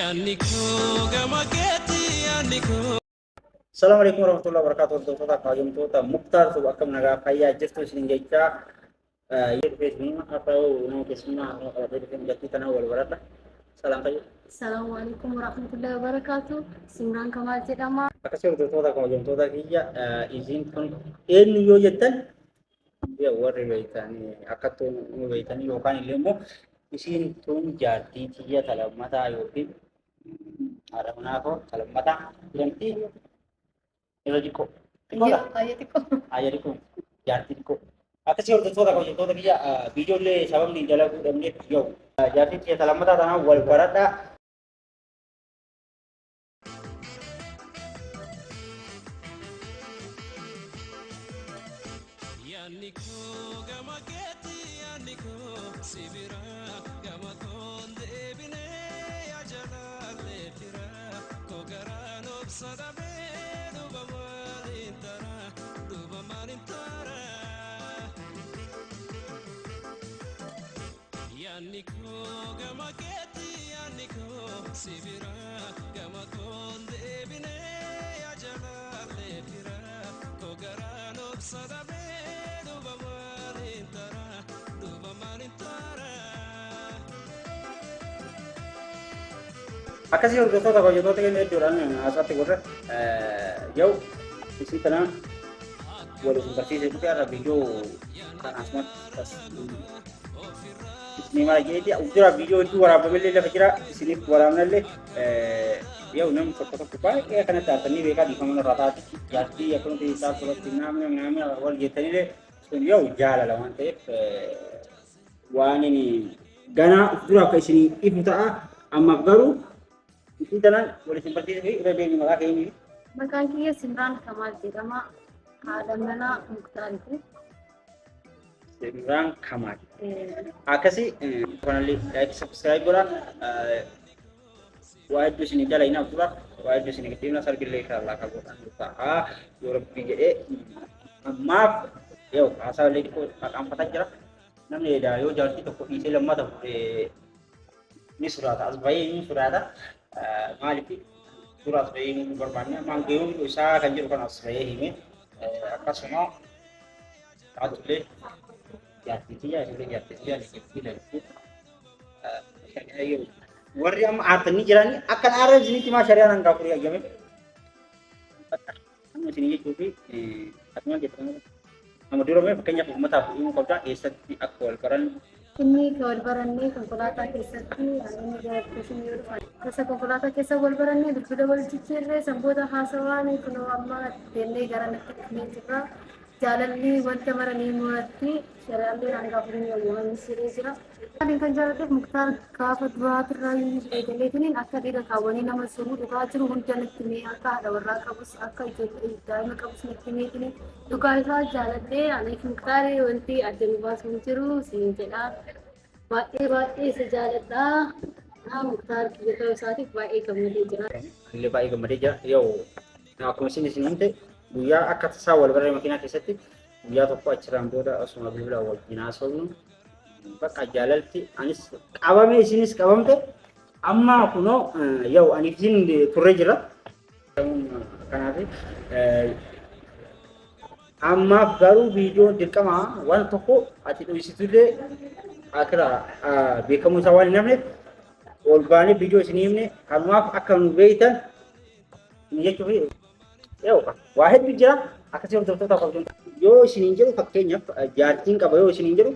Assalamualaikum warahmatullahi wabarakatuh. Tuota kaayum tuota Mukhtar tu akam naga kaya jestu sini jecha ye Facebook atau no Facebook no kalau dari jati tanah wal barata. Salam kayu. Assalamualaikum warahmatullahi wabarakatuh. Simran Kamal jedhama. Akasih tuota kaayum tuota kaya izin pun en yo jetan ya warri baitani akatu no baitani yo kan ilmu isin tun jati tiya talamata yokin aramna ko talamata yanti Ilojiko. Ayatiko. Ayariko. Jartiko. Akasi ordo toda ko toda kiya video le sabab ni jala ku damne yo. Jarti kiya salamata tana wal barata. Yaniko gamaketi yaniko sibira gamakonde bine ya jala letira kogarano sadabe Yaniko gamaketi yaniko sibira gamakonde bine ya jala letira kogarano sadabe duba malintara akasi urdo toda ko yoto tege ne duran asate gorre yau isi tanah walau seperti itu kan video kan asmat ini malah jadi udah video itu warna beli lah kira sini warna le ya unam foto apa ya karena tadi nih mereka di kamar rata jadi ya kalau di saat surat namanya awal gitu nih le ya jalan lah mantep wah ini gana udah ke sini ibu tak amak baru itu tanah boleh seperti ini udah dia malah kayak ini Maqaan kiyya Simran Kamal jedhama. Haadha manaa Mukhtaariiti. Simran Kamal. Akkasi kanalli like subscribe godhaa waa hedduu isin jala hin haftuudha waa hedduu isin giddiimna sarbillee kaallaa qabuudhaan ta'a yoo rabbii jedhee ammaaf yoo haasawallee xiqqoo maqaanfataa jira namni edaa yoo jaartii tokko dhiisee lammata ni sodaata as bahee ni sodaata maaliif surat bahee ni barbaanne maangayyoon isaa kan jedhu kan as bahee hime akkasuma taatullee jaartitiya isillee jaartitiya ni jedhu warri amma aartanii jiranii akkan aarra isinitti maa shari'aan hangaa furii argame amma isinii jechuu fi akkuma jettan nama durame fakkeenyaaf uummataaf himuu qabdaa eessatti akka wal baran Inni ka wal barannee konkolaataa keessatti inni gaaddisanii yoo dhufan. Gosa konkolaataa keessa wal barannee bilbila wal jijjiirree sanboota haasawaan kunoo amma deemnee gara natti dhufnee jirra. Jaalalli wanta maranii muratti shari'aallee hangaa furii argamanii siree jira. Kan jaallateef Mukhtaar gaafa duraatirraa eegaleetiniin akka dhiira kaawwanii nama sunuu dhugaa jiru hunda natti mee akka haadha warraa qabus akka ijoollee daa'ima qabus natti meetiniin dhugaa isaa jaalladhee aniif Mukhtaar wanti adda nu baasu hin jiru siin jedha. Baay'ee isa jaalladhaa. Mukhtaar kiyya ta'uu isaatiif baay'ee gammadee jira. illee baay'ee gammadee jira yoo akkuma isin himte guyyaa akka tasaa wal barree makiinaa keessatti guyyaa tokko achirraan booda osuma bilbila wal jinaa solnu bakka jaalalti anis qabame isinis qabamte amma kunoo yoo ani isin turre jira kanaaf amma garuu viidiyoo dirqama waan tokko ati dhuysitullee akira beekamuu isaa waan hin hafneef ol baanee viidiyoo isin himne kanumaaf akka nu beeytan jechuuf yoo waa hedduu jira akkasii hordoftoota qabdu yoo isiniin jedhu fakkeenyaaf jaartiin qaba yoo isiniin jedhu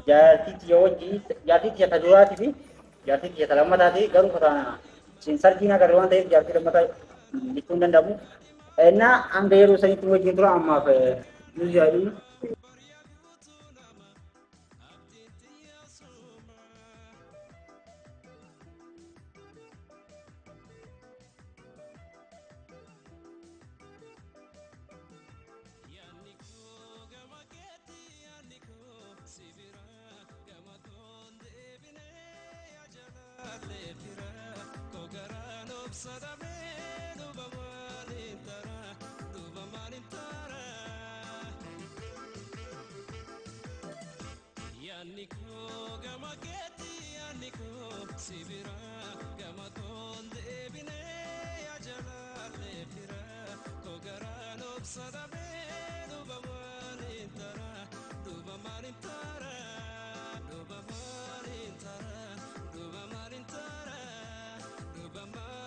jaartii tiyata duraati fi jaartii tiyata lammataati garuu kataana isin sarjiin agarre waan ta'eef jaartii lammataa jechuun hin danda'amu. Naa hanga yeroo sanitti wajjin tura ammaaf nuti yaadnu. Sadame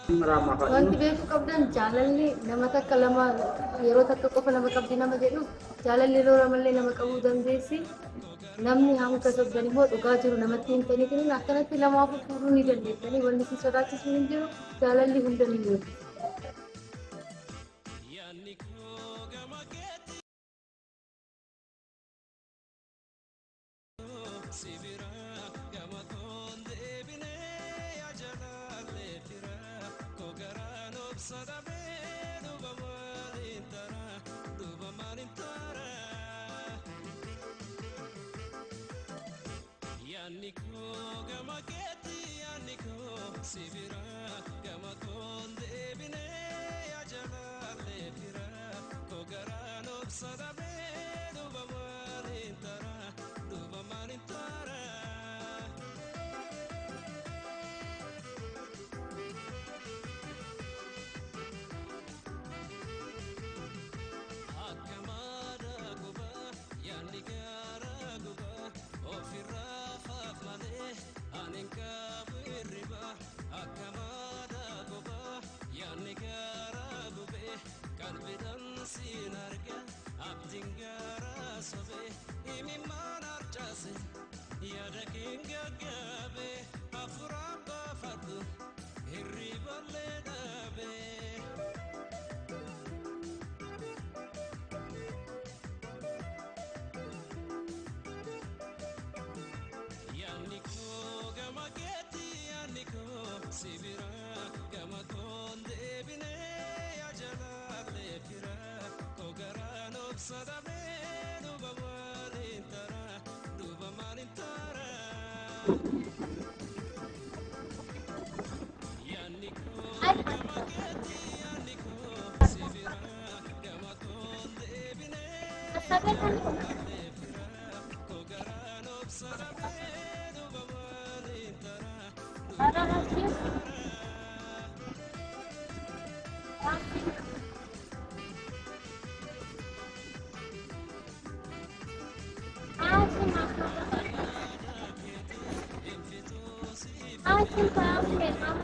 Marama ka Wanti no. beekuu qabdan jaalalli nama takka lama yeroo takka qofa nama qabdi nama jedhu jaalalli yeroo lamallee nama qabuu dandeessi. Namni hanga sobdan immoo dhugaa jiru namatti himtanii kun akkanatti lamaafuu fuudhuu ni dandeessanii wanti si sodaachisu hin jiru jaalalli hunda ni jiru. I think I